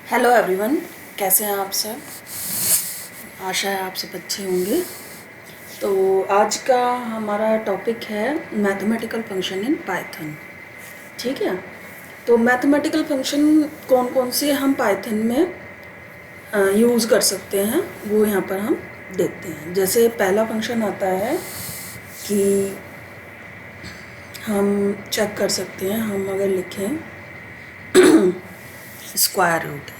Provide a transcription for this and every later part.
Hello everyone, कैसे हैं आप सब। आशा है आप सब अच्छे होंगे। तो आज का हमारा टॉपिक है मैथमेटिकल फंक्शन इन पाइथन। ठीक है, तो मैथमेटिकल फंक्शन कौन कौन से हम पाइथन में यूज़ कर सकते हैं वो यहाँ पर हम देखते हैं। जैसे पहला फंक्शन आता है कि हम चेक कर सकते हैं, हम अगर लिखें स्क्वायर रूट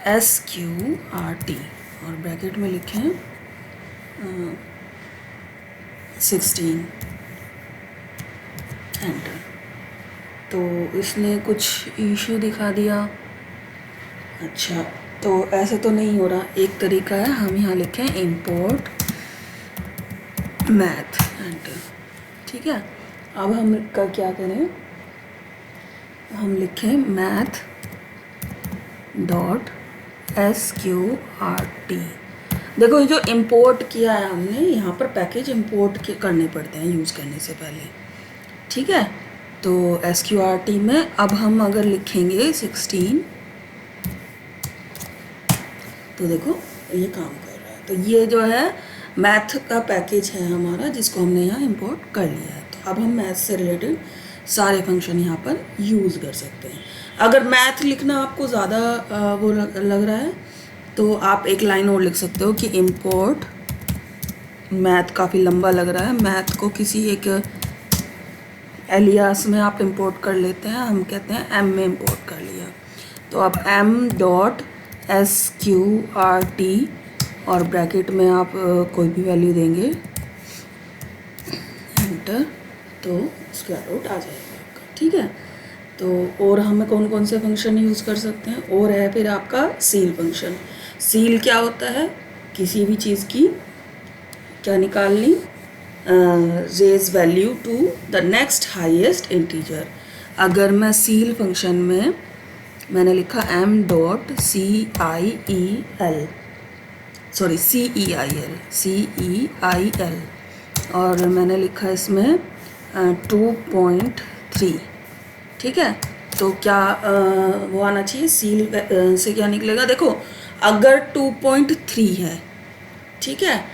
SQRT और ब्रैकेट में लिखें 16, एंटर। तो इसने कुछ इशू दिखा दिया। अच्छा, तो ऐसे तो नहीं हो रहा। एक तरीका है, हम यहाँ लिखें इंपोर्ट मैथ, एंटर। ठीक है, अब हम का क्या करें, हम लिखें मैथ डॉट SQRT। देखो, ये जो इंपोर्ट किया है हमने, यहाँ पर पैकेज इंपोर्ट करने पड़ते हैं यूज़ करने से पहले। ठीक है, तो SQRT में अब हम अगर लिखेंगे 16, तो देखो ये काम कर रहा है। तो ये जो है मैथ का पैकेज है हमारा, जिसको हमने यहाँ इंपोर्ट कर लिया है। तो अब हम मैथ से रिलेटेड सारे फंक्शन यहाँ पर यूज़ कर सकते हैं। अगर मैथ लिखना आपको ज़्यादा वो लग रहा है, तो आप एक लाइन और लिख सकते हो कि इंपोर्ट मैथ। काफ़ी लंबा लग रहा है, मैथ को किसी एक एलियास में आप इंपोर्ट कर लेते हैं। हम कहते हैं एम में इंपोर्ट कर लिया। तो अब M डॉट SQRT और ब्रैकेट में आप कोई भी वैल्यू देंगे, एंटर, तो स्क्वायर रूट आ जाएगा आपका। ठीक है, तो और हमें कौन कौन से फंक्शन यूज़ कर सकते हैं, और है फिर आपका सील फंक्शन। सील क्या होता है, किसी भी चीज़ की क्या निकालनी, raise value to the next highest integer. अगर मैं सील फंक्शन में मैंने लिखा M डॉट CEIL और मैंने लिखा इसमें 2.3। ठीक है, तो क्या वो आना चाहिए, सील से क्या निकलेगा। देखो, अगर 2.3 है, ठीक है,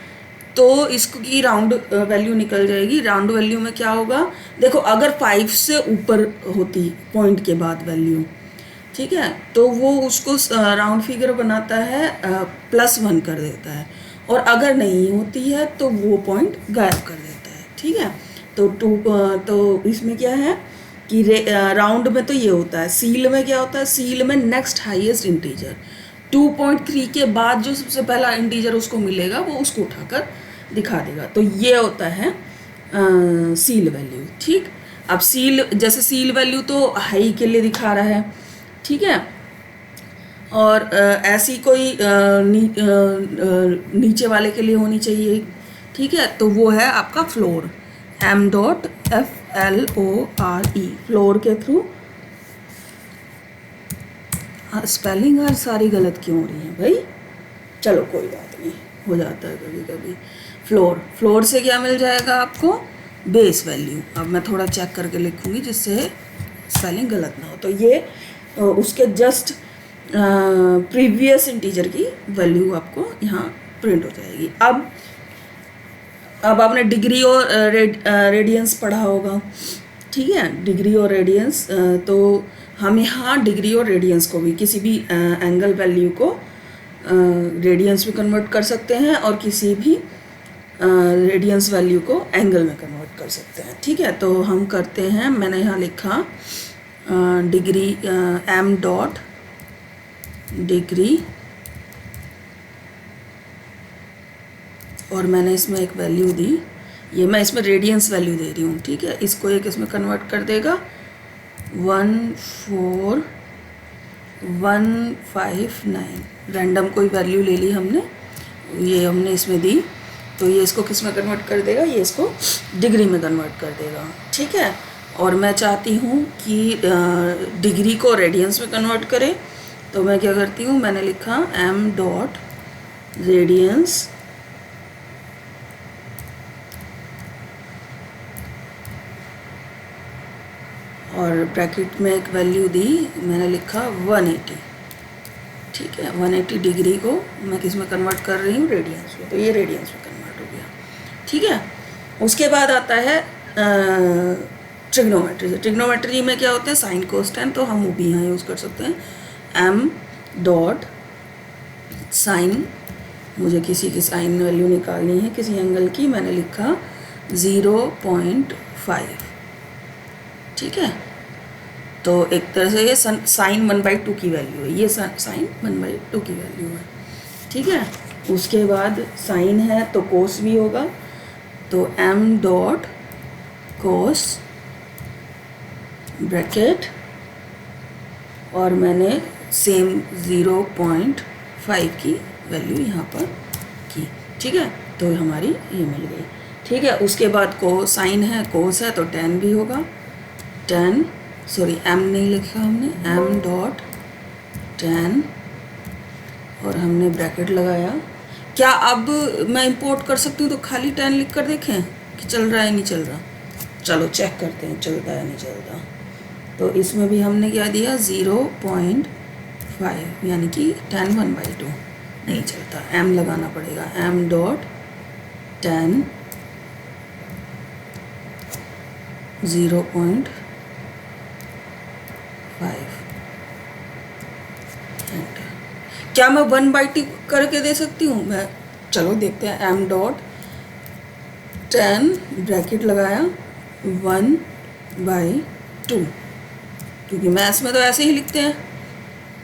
तो इसकी राउंड वैल्यू निकल जाएगी। राउंड वैल्यू में क्या होगा, देखो अगर 5 से ऊपर होती पॉइंट के बाद वैल्यू, ठीक है, तो वो उसको राउंड फिगर बनाता है, +1 कर देता है। और अगर नहीं होती है तो वो पॉइंट गायब कर देता है। ठीक है, तो इसमें क्या है कि राउंड में तो ये होता है, सील में क्या होता है, सील में नेक्स्ट हाईएस्ट इंटीजर 2.3 के बाद जो सबसे पहला इंटीजर उसको मिलेगा वो उसको उठाकर दिखा देगा। तो ये होता है सील वैल्यू। ठीक, अब सील, जैसे सील वैल्यू तो हाई के लिए दिखा रहा है, ठीक है, और ऐसी कोई नीचे वाले के लिए होनी चाहिए। ठीक है, तो वो है आपका floor, M dot FLORE, floor के थ्रू। स्पेलिंग आज सारी गलत क्यों हो रही है भाई, चलो कोई बात नहीं, हो जाता है कभी कभी। फ्लोर से क्या मिल जाएगा आपको, बेस वैल्यू। अब मैं थोड़ा चेक करके लिखूंगी जिससे स्पेलिंग गलत ना हो। तो ये उसके जस्ट प्रीवियस इंटीजर की वैल्यू आपको यहाँ प्रिंट हो जाएगी। अब आपने डिग्री और रेडियंस पढ़ा होगा। ठीक है, डिग्री और रेडियंस, तो हम यहाँ डिग्री और रेडियंस को भी, किसी भी एंगल वैल्यू को रेडियंस में कन्वर्ट कर सकते हैं और किसी भी रेडियंस वैल्यू को एंगल में कन्वर्ट कर सकते हैं। ठीक है, तो हम करते हैं, मैंने यहाँ लिखा डिग्री, M डॉट डिग्री, और मैंने इसमें एक वैल्यू दी, ये मैं इसमें रेडियंस वैल्यू दे रही हूँ। ठीक है, इसको एक इसमें कन्वर्ट कर देगा 14159। रैंडम कोई वैल्यू ले ली हमने, ये हमने इसमें दी, तो ये इसको किस में कन्वर्ट कर देगा, ये इसको डिग्री में कन्वर्ट कर देगा। ठीक है, और मैं चाहती हूँ कि डिग्री को रेडियंस में कन्वर्ट करे, तो मैं क्या करती हूँ, मैंने लिखा M डॉट रेडियंस और ब्रैकेट में एक वैल्यू दी, मैंने लिखा 180। ठीक है, 180 डिग्री को मैं किस में कन्वर्ट कर रही हूँ, रेडियंस में, तो ये रेडियंस में कन्वर्ट हो गया। ठीक है, उसके बाद आता है ट्रिग्नोमेट्री से। ट्रिग्नोमेट्री में क्या होते हैं, साइन कोस टेन, तो हम वो भी यहाँ यूज़ कर सकते हैं। एम डॉट साइन, मुझे किसी की साइन वैल्यू निकालनी है किसी एंगल की, मैंने लिखा 0.5। ठीक है, तो एक तरह से ये साइन 1/2 की वैल्यू है, ये साइन 1/2 की वैल्यू है। ठीक है, उसके बाद साइन है तो कोस भी होगा, तो एम डॉट कोस ब्रैकेट, और मैंने सेम 0.5 की वैल्यू यहाँ पर की। ठीक है, तो हमारी ये मिल गई। ठीक है, उसके बाद को साइन है, कोस है, तो टेन भी होगा। टेन, सॉरी एम नहीं लिखा हमने, एम डॉट टेन, और हमने ब्रैकेट लगाया। क्या अब मैं इंपोर्ट कर सकती हूँ तो खाली 10 लिख कर देखें कि चल रहा है नहीं चल रहा? चलो चेक करते हैं चलता है नहीं चलता। तो इसमें भी हमने क्या दिया, 0.5, यानी कि 10 1/2 नहीं चलता, एम लगाना पड़ेगा। M dot 10 0.5 enter. क्या मैं 1/2 करके दे सकती हूँ मैं? चलो देखते हैं। एम डॉट 10 ब्रैकेट लगाया 1/2, क्योंकि मैथ्स में तो ऐसे ही लिखते हैं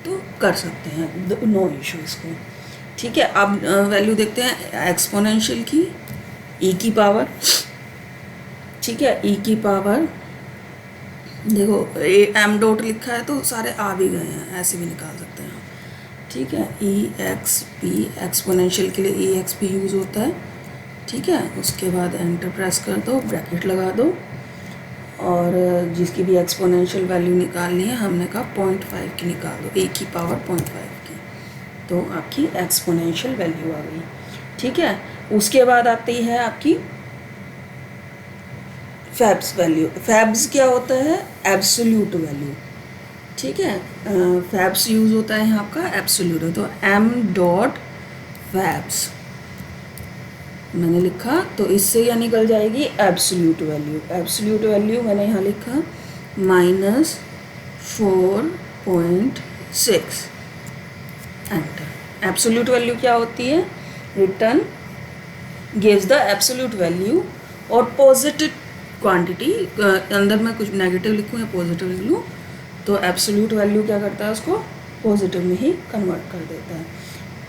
तो कर सकते हैं, नो इशू इसको। ठीक है, अब वैल्यू देखते हैं एक्सपोनेंशियल की, ई की पावर। ठीक है, ई की पावर देखो एम डॉट लिखा है तो सारे आ भी गए हैं, ऐसे भी निकाल सकते हैं। ठीक है, ई एक्स पी, एक्सपोनेंशियल के लिए ई एक्स पी यूज़ होता है। ठीक है, उसके बाद एंटर प्रेस कर दो, ब्रैकेट लगा दो, और जिसकी भी एक्सपोनेंशियल वैल्यू निकालनी है हमने कहा 0.5 की निकाल दो, ए की पावर 0.5 की, तो आपकी एक्सपोनेंशियल वैल्यू आ गई। ठीक है, उसके बाद आती है आपकी फैब्स वैल्यू। फैब्स क्या होता है, एब्सोल्यूट वैल्यू। ठीक है, फैब्स यूज़ होता है यहाँ आपका एब्सोल्यूट, तो एम डॉट फैब्स मैंने लिखा, तो इससे क्या निकल जाएगी, एब्सोल्यूट वैल्यू। एब्सोल्यूट वैल्यू मैंने यहाँ लिखा -4.6 एंटर। एब्सोल्यूट वैल्यू क्या होती है, return gives the absolute value, और पॉजिटिव क्वांटिटी, अंदर मैं कुछ नेगेटिव लिखूँ या पॉजिटिव लिख लूँ, तो एब्सोल्यूट वैल्यू क्या करता है, उसको पॉजिटिव में ही कन्वर्ट कर देता है।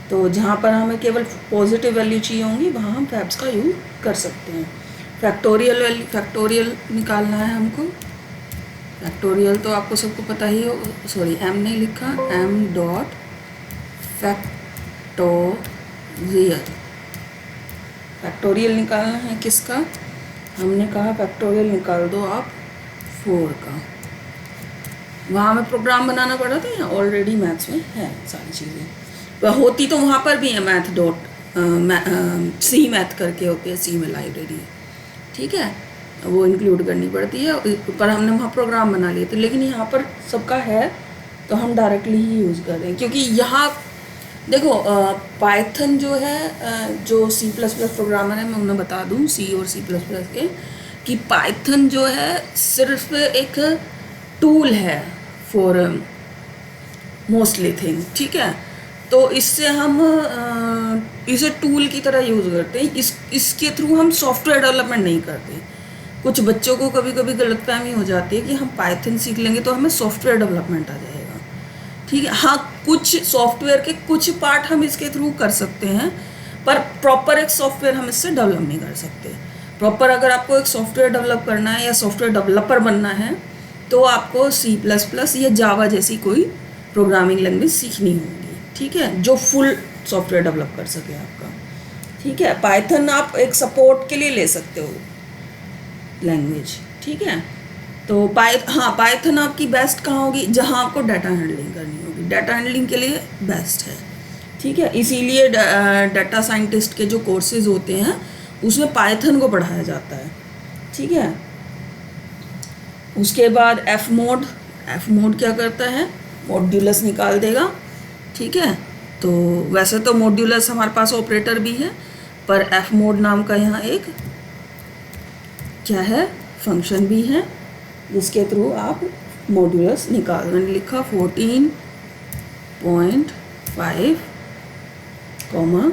तो जहाँ पर हमें केवल पॉजिटिव वैल्यू चाहिए होंगी वहाँ हम फैब्स का यूज़ कर सकते हैं। फैक्टोरियल वैल्यू, फैक्टोरियल निकालना है हमको। फैक्टोरियल तो आपको सबको पता ही हो, सॉरी एम नहीं लिखा, एम डॉट फैक्टोरियल। फैक्टोरियल निकालना है किसका, हमने कहा फैक्टोरियल निकाल दो आप 4 का। वहाँ में प्रोग्राम बनाना पड़ा था या ऑलरेडी मैथ्स में है सारी चीज़ें, होती तो वहाँ पर भी है मैथ डॉट सी मैथ करके होती है, सी में लाइब्रेरी। ठीक है, वो इंक्लूड करनी पड़ती है, पर हमने वहाँ प्रोग्राम बना लिए थे, लेकिन यहाँ पर सबका है तो हम डायरेक्टली ही यूज़ कर रहे हैं। क्योंकि यहाँ देखो पाइथन जो है, जो C++ प्रोग्रामर है, मैं उन्हें बता दूँ C और C++ के, कि पाइथन जो है सिर्फ एक टूल है फॉर मोस्टली थिंग। ठीक है, तो इससे हम इसे टूल की तरह यूज़ करते हैं, इसके थ्रू हम सॉफ्टवेयर डेवलपमेंट नहीं करते। कुछ बच्चों को कभी कभी गलतफहमी हो जाती है कि हम पाइथन सीख लेंगे तो हमें सॉफ्टवेयर डेवलपमेंट आ जाएगा। ठीक है, हाँ कुछ सॉफ्टवेयर के कुछ पार्ट हम इसके थ्रू कर सकते हैं, पर प्रॉपर एक सॉफ्टवेयर हम इससे डेवलप नहीं कर सकते। प्रॉपर अगर आपको एक सॉफ्टवेयर डेवलप करना है या सॉफ्टवेयर डेवलपर बनना है तो आपको C++ या जावा जैसी कोई प्रोग्रामिंग लैंग्वेज सीखनी होगी। ठीक है, जो फुल सॉफ्टवेयर डेवलप कर सके आपका। ठीक है, पाइथन आप एक सपोर्ट के लिए ले सकते हो लैंग्वेज। ठीक है, तो पाइथन आपकी बेस्ट कहाँ होगी, जहाँ आपको डाटा हैंडलिंग करनी होगी, डाटा हैंडलिंग के लिए बेस्ट है। ठीक है, इसीलिए डाटा साइंटिस्ट के जो कोर्सेज होते हैं उसमें पाइथन को पढ़ाया जाता है। ठीक है, उसके बाद एफ मोड, एफ मोड क्या करता है, मॉड्यूलस निकाल देगा। ठीक है, तो वैसे तो मॉड्यूलस हमारे पास ऑपरेटर भी है, पर एफ मोड नाम का यहाँ एक क्या है, फंक्शन भी है, जिसके थ्रू आप मॉड्यूलस निकाल, मैंने लिखा 14.5 कॉमा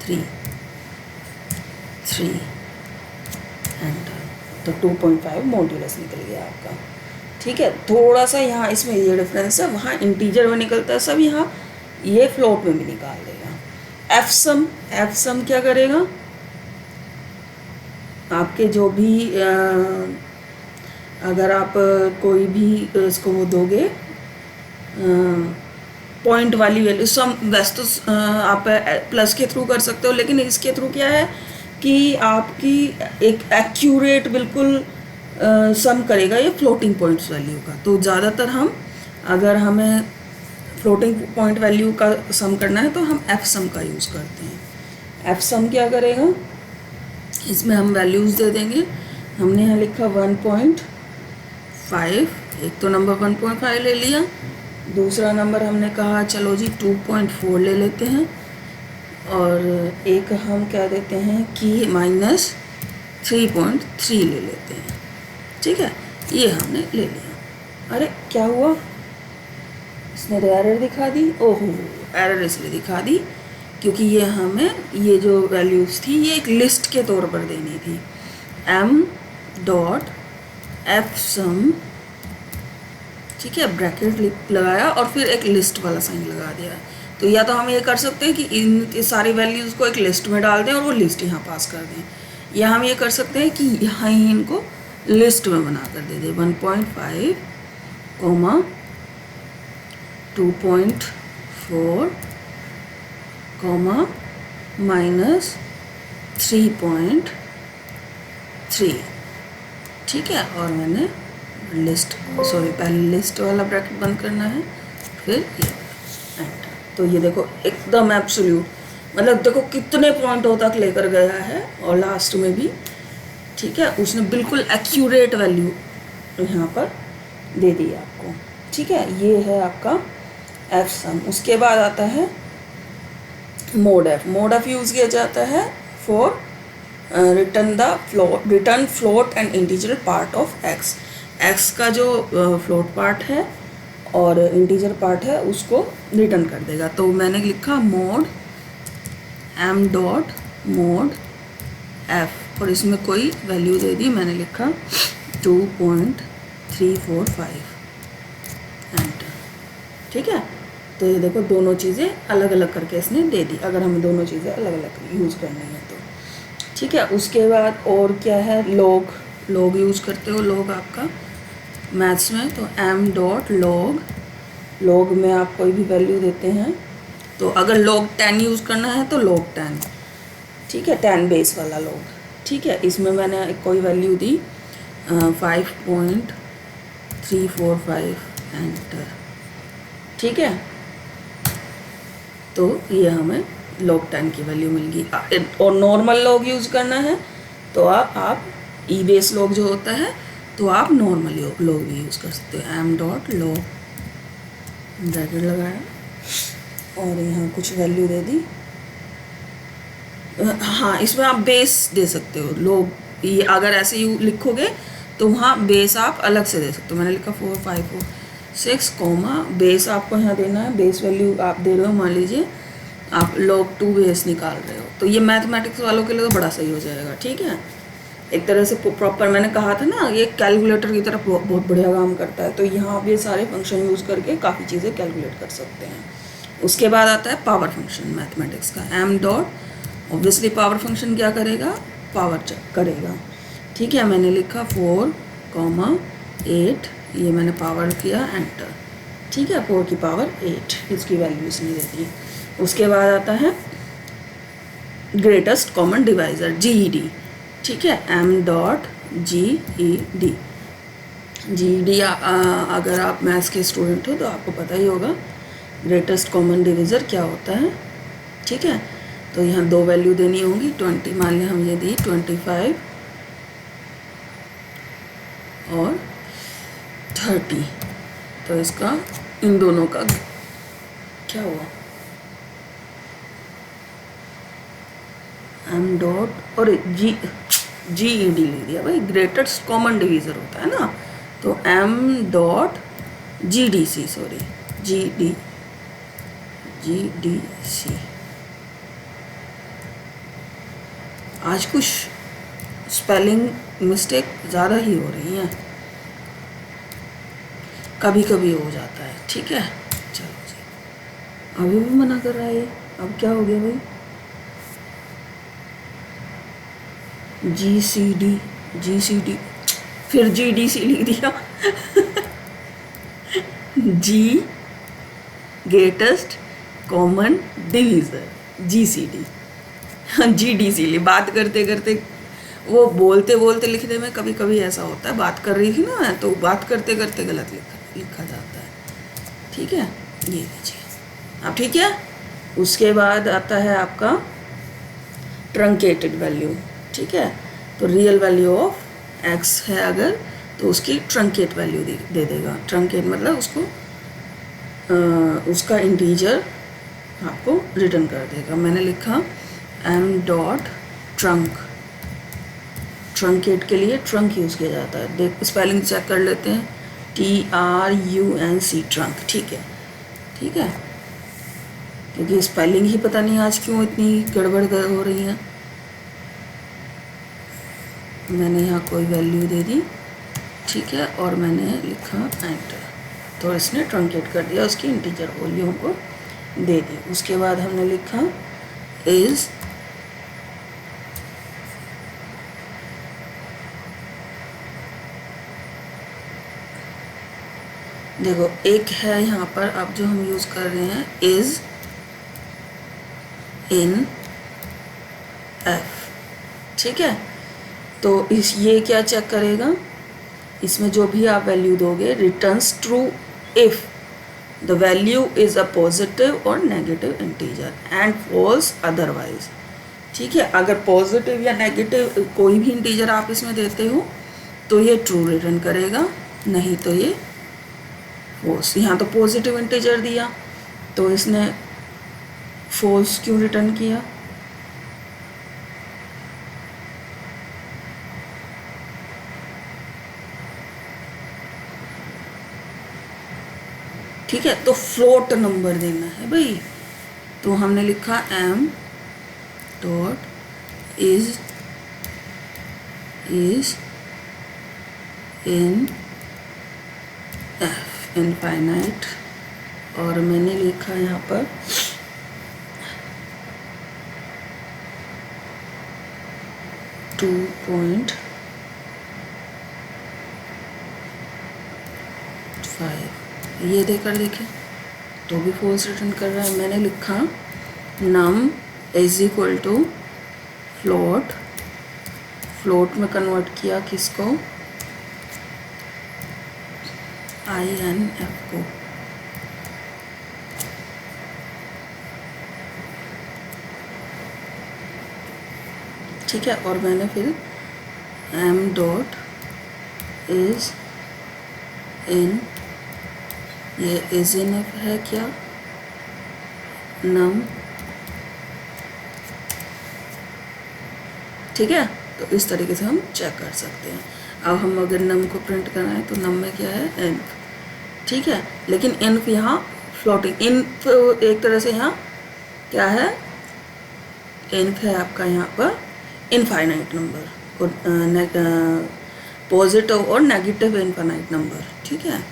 3 एंटर, तो 2.5 मॉड्यूलस निकल गया आपका। ठीक है, थोड़ा सा यहाँ इसमें ये डिफरेंस है, वहाँ इंटीजर में निकलता है सब, यहाँ ये फ्लोट में भी निकाल देगा। एफ सम क्या करेगा, आपके जो भी अगर आप कोई भी इसको वो दोगे पॉइंट वाली वैल्यू, सम वैसे तो आप प्लस के थ्रू कर सकते हो, लेकिन इसके थ्रू क्या है कि आपकी एक एक्यूरेट बिल्कुल सम करेगा ये फ्लोटिंग पॉइंट्स वैल्यू का। तो ज़्यादातर हम, अगर हमें फ्लोटिंग पॉइंट वैल्यू का सम करना है तो हम एफ सम का यूज़ करते हैं। एफ सम क्या करेगा, इसमें हम वैल्यूज़ दे देंगे। हमने यहाँ लिखा 1.5, एक तो नंबर 1.5 ले लिया, दूसरा नंबर हमने कहा चलो जी 2.4 ले लेते हैं, और एक हम क्या देते हैं कि -3.3 ले लेते हैं। ठीक है, ये हमने ले लिया। अरे क्या हुआ, इसने तो एरर दिखा दी। ओहो, एरर इसलिए दिखा दी क्योंकि ये हमें ये जो वैल्यूज़ थी ये एक लिस्ट के तौर पर देनी थी। m.fsum, ठीक है, ब्रैकेट लगाया और फिर एक लिस्ट वाला साइन लगा दिया। तो या तो हम ये कर सकते हैं कि इन सारी वैल्यूज़ को एक लिस्ट में डाल दें और वो लिस्ट यहाँ पास कर दें, या हम ये कर सकते हैं कि यहाँ ही इनको लिस्ट में बना कर दे दें 1.5, 2.4, -3.3। ठीक है, और मैंने पहले लिस्ट वाला ब्रैकेट बंद करना है, फिर ये एंटर। तो ये देखो एकदम एब्सोल्यूट, मतलब देखो कितने पॉइंटों तक लेकर गया है, और लास्ट में भी ठीक है उसने बिल्कुल एक्यूरेट वैल्यू यहाँ पर दे दी आपको। ठीक है, ये है आपका एफ सम। उसके बाद आता है mode F. Mode F use किया जाता है for return float and integer part of x. X का जो फ्लोट पार्ट है और इंटीजर पार्ट है उसको रिटर्न कर देगा। तो मैंने लिखा मोड m.mod f, और इसमें कोई वैल्यू दे दी, मैंने लिखा 2.345 एंटर। ठीक है, तो ये देखो दोनों चीज़ें अलग अलग करके इसने दे दी, अगर हमें दोनों चीज़ें अलग अलग यूज़ करनी है तो। ठीक है, उसके बाद और क्या है, लॉग यूज़ करते हो, लॉग आपका मैथ्स में, तो m.log में आप कोई भी वैल्यू देते हैं। तो अगर log 10 यूज़ करना है तो log 10, ठीक है, 10 बेस वाला log। ठीक है, इसमें मैंने कोई वैल्यू दी 5.345 एंटर। ठीक है, तो ये हमें log 10 की वैल्यू मिल गई। और नॉर्मल log यूज़ करना है तो आप ई बेस log जो होता है तो आप नॉर्मल log भी यूज़ कर सकते हो। m.log ब्रैकेट लगाया और यहाँ कुछ वैल्यू दे दी। हाँ, इसमें आप बेस दे सकते हो। लोग ये अगर ऐसे यू लिखोगे तो वहाँ बेस आप अलग से दे सकते हो। मैंने लिखा 4546 कॉमा बेस आपको यहाँ देना है। बेस वैल्यू आप दे रहे हो, मान लीजिए आप log 2 बेस निकाल रहे हो, तो ये मैथमेटिक्स वालों के लिए तो बड़ा सही हो जाएगा। ठीक है, एक तरह से प्रॉपर, मैंने कहा था ना ये कैलकुलेटर की तरह बहुत बढ़िया काम करता है। तो यहाँ आप ये सारे फंक्शन यूज़ करके काफ़ी चीज़ें कैलकुलेट कर सकते हैं। उसके बाद आता है पावर फंक्शन मैथमेटिक्स का। m., ऑब्वियसली पावर फंक्शन क्या करेगा, पावर चेक करेगा। ठीक है, मैंने लिखा 4,8, ये मैंने पावर किया एंटर। ठीक है, 4 की पावर 8 इसकी वैल्यू इसने दे दी। उसके बाद आता है ग्रेटेस्ट कॉमन डिवाइज़र GED। ठीक है, m.GED। GED अगर आप मैथ्स के स्टूडेंट हो तो आपको पता ही होगा ग्रेटेस्ट कॉमन डिवीज़र क्या होता है। ठीक है, तो यहाँ दो वैल्यू देनी होगी। 20 मान लें हम ये दी 25 और 30। तो इसका इन दोनों का क्या हुआ, एम डॉट और जी ई डी लिख दिया भाई, ग्रेटेस्ट कॉमन डिवीज़र होता है ना, तो m dot g D c, sorry g D c. आज कुछ स्पेलिंग मिस्टेक ज़्यादा ही हो रही हैं, कभी कभी हो जाता है, ठीक है। चलो जी, अभी भी मना कर रहा है ये, अब क्या हो गया भाई, जी सी डी, फिर जी डी सी लिख दिया G greatest common divisor, G C D, G D C, बात करते करते वो बोलते बोलते लिखने में कभी कभी ऐसा होता है, बात कर रही थी ना मैं, तो बात करते करते गलत लिखा जाता है, ठीक है। ये लीजिए अब, ठीक है। उसके बाद आता है आपका ट्रंकेटेड वैल्यू, ठीक है। तो रियल वैल्यू ऑफ एक्स है अगर, तो उसकी ट्रंकेट वैल्यू दे देगा। ट्रंकेट मतलब उसका इंटीजर आपको रिटर्न कर देगा। मैंने लिखा एम डॉट ट्रंकेट के लिए ट्रंक यूज़ किया जाता है, देख स्पेलिंग चेक कर लेते हैं, TRUNC ट्रंक, ठीक है, क्योंकि स्पेलिंग ही पता नहीं आज क्यों इतनी गड़बड़ हो रही है। मैंने यहाँ कोई वैल्यू दे दी, ठीक है, और मैंने लिखा एंटर, तो इसने ट्रंकेट कर दिया, उसकी इंटीजर वॉल्यूम को दे दी। उसके बाद हमने लिखा इज़ देखो एक है यहाँ पर अब जो हम यूज़ कर रहे हैं, इज़ इन एफ, ठीक है। तो ये क्या चेक करेगा, इसमें जो भी आप वैल्यू दोगे returns true if the value is a positive और negative integer and false otherwise, ठीक है। अगर पॉजिटिव या नेगेटिव कोई भी इंटीजर आप इसमें देते हो तो ये ट्रू रिटर्न करेगा, नहीं तो ये फॉल्स। यहाँ तो पॉजिटिव इंटीजर दिया तो इसने फॉल्स क्यों रिटर्न किया, ठीक है। तो फ्लोट नंबर देना है भाई, तो हमने लिखा m dot is in f infinite, और मैंने लिखा यहाँ पर टू पॉइंट 5, ये देकर देखें तो भी फॉल्स रिटर्न कर रहा है। मैंने लिखा num is equal to float में कन्वर्ट किया किसको, INF को, ठीक है। और मैंने फिर एम डॉट इज इन, ये इज इन एफ है क्या, नम, ठीक है। तो इस तरीके से हम चेक कर सकते हैं। अब हम अगर नम को प्रिंट कराएं तो नम में क्या है, एनफ, ठीक है। लेकिन एनफ यहाँ फ्लोटिंग, इनफ एक तरह से यहाँ क्या है, एनफ है आपका यहाँ पर इनफाइनाइट नंबर, पॉजिटिव और नेगेटिव इनफाइनाइट नंबर, ठीक है।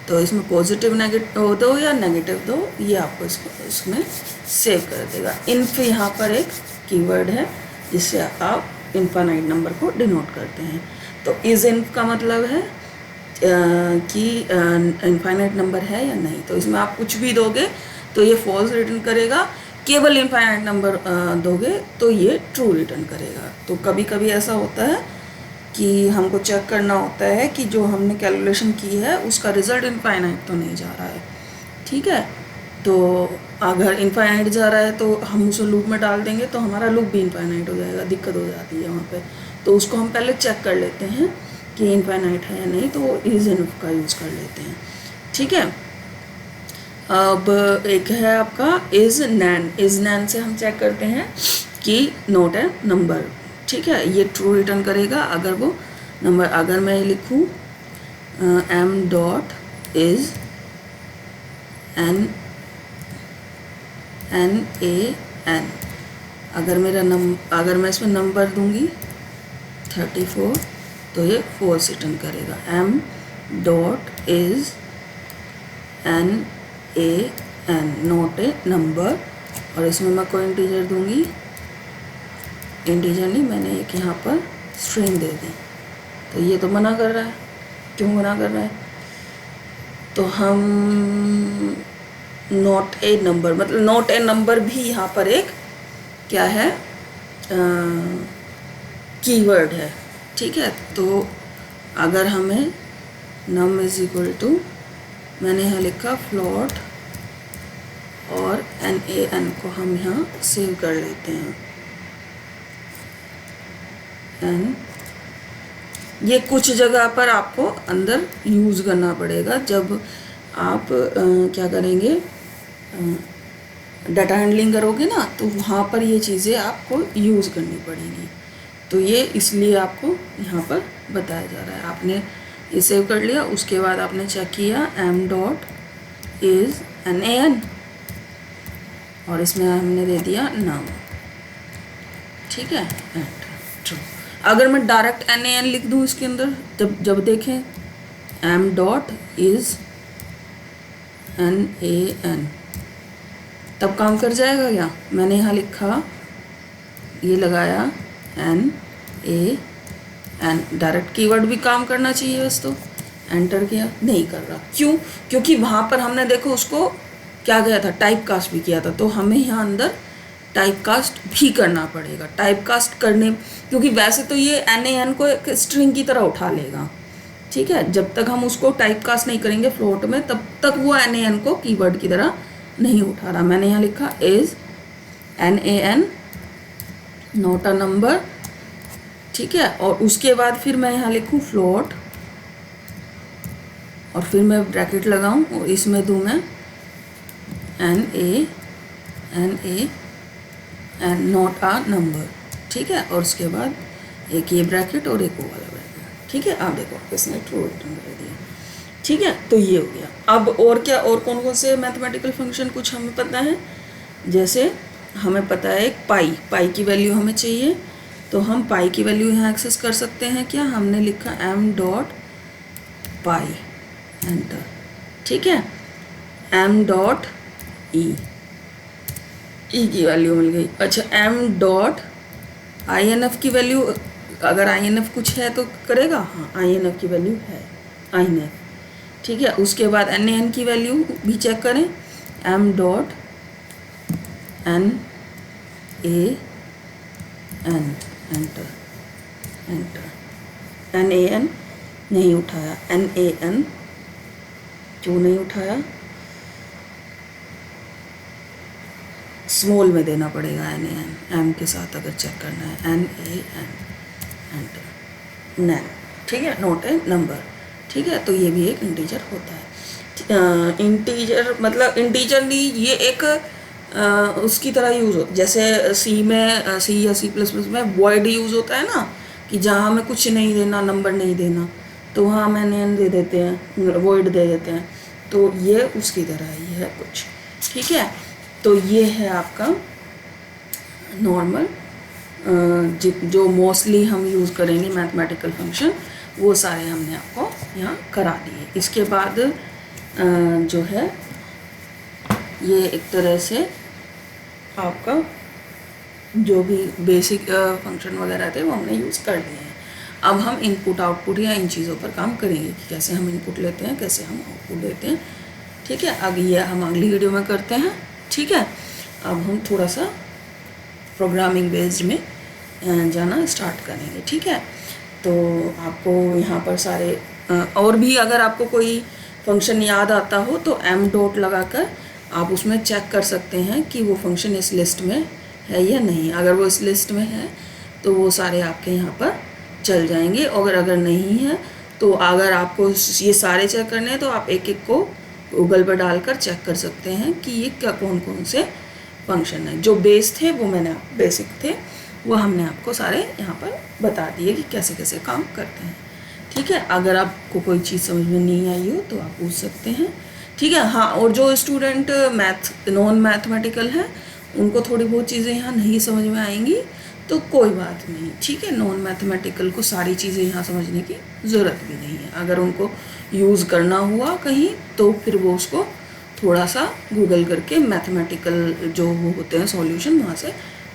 तो इसमें पॉजिटिव नेगेटिव दो या नेगेटिव दो, ये आपको इसमें सेव कर देगा। इनफ यहाँ पर एक कीवर्ड है जिससे आप इनफाइनाइट नंबर को डिनोट करते हैं। तो इज इनफ का मतलब है कि इनफाइनाइट नंबर है या नहीं, तो इसमें आप कुछ भी दोगे तो ये फॉल्स रिटर्न करेगा, केवल इनफाइनाइट नंबर दोगे तो ये ट्रू रिटर्न करेगा। तो कभी कभी ऐसा होता है कि हमको चेक करना होता है कि जो हमने कैलकुलेशन की है उसका रिजल्ट इनफाइनाइट तो नहीं जा रहा है, ठीक है। तो अगर इनफाइनाइट जा रहा है तो हम उसे लूप में डाल देंगे तो हमारा लूप भी इनफाइनाइट हो जाएगा, दिक्कत हो जाती है वहाँ पे। तो उसको हम पहले चेक कर लेते हैं कि इनफाइनाइट है या नहीं, तो वो इज़ इनफ का यूज़ कर लेते हैं। ठीक है, अब एक है आपका इज़ नैन। इज़ नैन से हम चेक करते हैं कि नोट है नंबर। ठीक है, ये ट्रू रिटर्न करेगा अगर वो नंबर, अगर मैं लिखूँ एम डॉट इज़ NAN, अगर मेरा अगर मैं इसमें नंबर दूंगी 34 तो ये फॉल्स रिटर्न करेगा। M dot is NAN, not a number, और इसमें मैं कोई इंटीजर दूंगी, इंटीजर नहीं, मैंने एक यहाँ पर स्ट्रिंग दे दी, तो ये तो मना कर रहा है। क्यों मना कर रहा है? तो हम नॉट ए नंबर, मतलब नॉट ए नंबर भी यहाँ पर एक क्या है, कीवर्ड है। ठीक है, तो अगर हमें नम इज इक्वल टू, मैंने यहाँ लिखा फ्लोट, और NAN को हम यहाँ सेव कर लेते हैं। एन ये कुछ जगह पर आपको अंदर यूज़ करना पड़ेगा जब आप क्या करेंगे, डाटा हैंडलिंग करोगे ना, तो वहाँ पर ये चीज़ें आपको यूज़ करनी पड़ेंगी। तो ये इसलिए आपको यहाँ पर बताया जा रहा है। आपने ये सेव कर लिया, उसके बाद आपने चेक किया एम डॉट इज़ NAN, और इसमें हमने दे दिया नाम। ठीक है, ट्रू। अगर मैं डायरेक्ट NAN लिख दूँ इसके अंदर, जब देखें एम डॉट इज़ NAN, तब काम कर जाएगा क्या? मैंने यहाँ लिखा, ये लगाया NAN, डायरेक्ट कीवर्ड भी काम करना चाहिए बस, तो एंटर किया, नहीं कर रहा। क्यों? क्योंकि वहाँ पर हमने देखो उसको क्या किया था, टाइप कास्ट भी किया था, तो हमें यहाँ अंदर टाइप कास्ट भी करना पड़ेगा। टाइप कास्ट करने, क्योंकि वैसे तो ये NAN को एक स्ट्रिंग की तरह उठा लेगा। ठीक है, जब तक हम उसको टाइप कास्ट नहीं करेंगे फ्लोट में, तब तक वो NAN को कीवर्ड की तरह नहीं उठा रहा। मैंने यहाँ लिखा is NAN not a number. ठीक है, और उसके बाद फिर मैं यहाँ लिखूँ फ्लोट, और फिर मैं ब्रैकेट लगाऊँ और इसमें दूँ मैं NAN नॉट अ नंबर। ठीक है, और उसके बाद एक ये ब्रैकेट और एक वो वाला ब्रैकेट। ठीक है, आप देखो इसने ट्रू रिटर्न कर दिया। ठीक है, तो ये हो गया। अब और क्या, और कौन कौन से मैथमेटिकल फंक्शन कुछ हमें पता है, जैसे हमें पता है एक पाई की वैल्यू हमें चाहिए, तो हम पाई की वैल्यू यहाँ एक्सेस कर सकते हैं। क्या हमने लिखा एम डॉट पाई, एंटर। ठीक है, एम डॉट ई की वैल्यू मिल गई। अच्छा, एम डॉट INF की वैल्यू, अगर INF कुछ है तो करेगा, हाँ INF की वैल्यू है INF। ठीक है, उसके बाद NAN की वैल्यू भी चेक करें, m dot NAN, enter enter. NAN नहीं उठाया, NAN क्यों नहीं उठाया, स्मॉल में देना पड़ेगा NAN, एम के साथ अगर चेक करना है NAN, एंटर। नैन, ठीक है, नोट ए नंबर। ठीक है, तो ये भी एक इंटीजर होता है। इंटीजर मतलब इंटीजर नहीं, ये एक उसकी तरह यूज़ होता है, जैसे सी में, सी या C++ में वॉइड यूज़ होता है ना, कि जहाँ हमें कुछ नहीं देना, नंबर नहीं देना, तो वहाँ हम NAN दे देते हैं, वॉइड दे देते हैं, तो ये उसकी तरह ही है कुछ। ठीक है, तो ये है आपका नॉर्मल, जो मोस्टली हम यूज़ करेंगे मैथमेटिकल फंक्शन, वो सारे हमने आपको यहाँ करा दिए। इसके बाद जो है ये एक तरह से आपका जो भी बेसिक फंक्शन वगैरह थे वो हमने यूज़ कर लिए हैं। अब हम इनपुट आउटपुट या इन चीज़ों पर काम करेंगे कि कैसे हम इनपुट लेते हैं, कैसे हम आउटपुट देते हैं। ठीक है, आगे ये हम अगली वीडियो में करते हैं। ठीक है, अब हम थोड़ा सा प्रोग्रामिंग बेस्ड में जाना स्टार्ट करेंगे। ठीक है, तो आपको यहाँ पर सारे और भी अगर आपको कोई फंक्शन याद आता हो तो एम डॉट लगाकर आप उसमें चेक कर सकते हैं कि वो फंक्शन इस लिस्ट में है या नहीं। अगर वो इस लिस्ट में है तो वो सारे आपके यहाँ पर चल जाएंगे। और अगर नहीं है तो अगर आपको ये सारे चेक करने हैं तो आप एक एक को गूगल पर डालकर चेक कर सकते हैं कि ये क्या कौन कौन से फंक्शन है। जो बेस थे वो मैंने बेसिक थे वो हमने आपको सारे यहाँ पर बता दिए कि कैसे कैसे काम करते हैं। ठीक है, अगर आपको कोई चीज़ समझ में नहीं आई हो तो आप पूछ सकते हैं। ठीक है, हाँ, और जो स्टूडेंट नॉन मैथमेटिकल हैं उनको थोड़ी बहुत चीज़ें यहाँ नहीं समझ में आएंगी तो कोई बात नहीं। ठीक है, नॉन मैथमेटिकल को सारी चीज़ें यहाँ समझने की ज़रूरत भी नहीं है। अगर उनको यूज़ करना हुआ कहीं तो फिर वो उसको थोड़ा सा गूगल करके मैथमेटिकल जो वो होते हैं सॉल्यूशन वहाँ से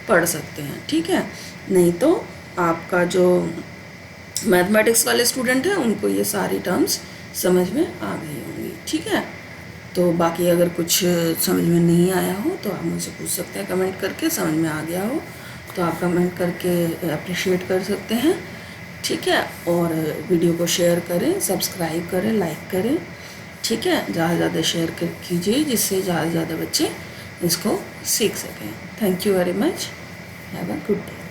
पढ़ सकते हैं। ठीक है, नहीं तो आपका जो मैथमेटिक्स वाले स्टूडेंट हैं उनको ये सारी टर्म्स समझ में आ गई होंगी। ठीक है, तो बाकी अगर कुछ समझ में नहीं आया हो तो आप मुझसे पूछ सकते हैं कमेंट करके। समझ में आ गया हो तो आप कमेंट करके अप्रिशिएट कर सकते हैं। ठीक है, और वीडियो को शेयर करें, सब्सक्राइब करें, लाइक करें। ठीक है, ज़्यादा से ज़्यादा शेयर कीजिए जिससे ज़्यादा से ज़्यादा बच्चे इसको सीख सकें। Thank you very much, have a good day.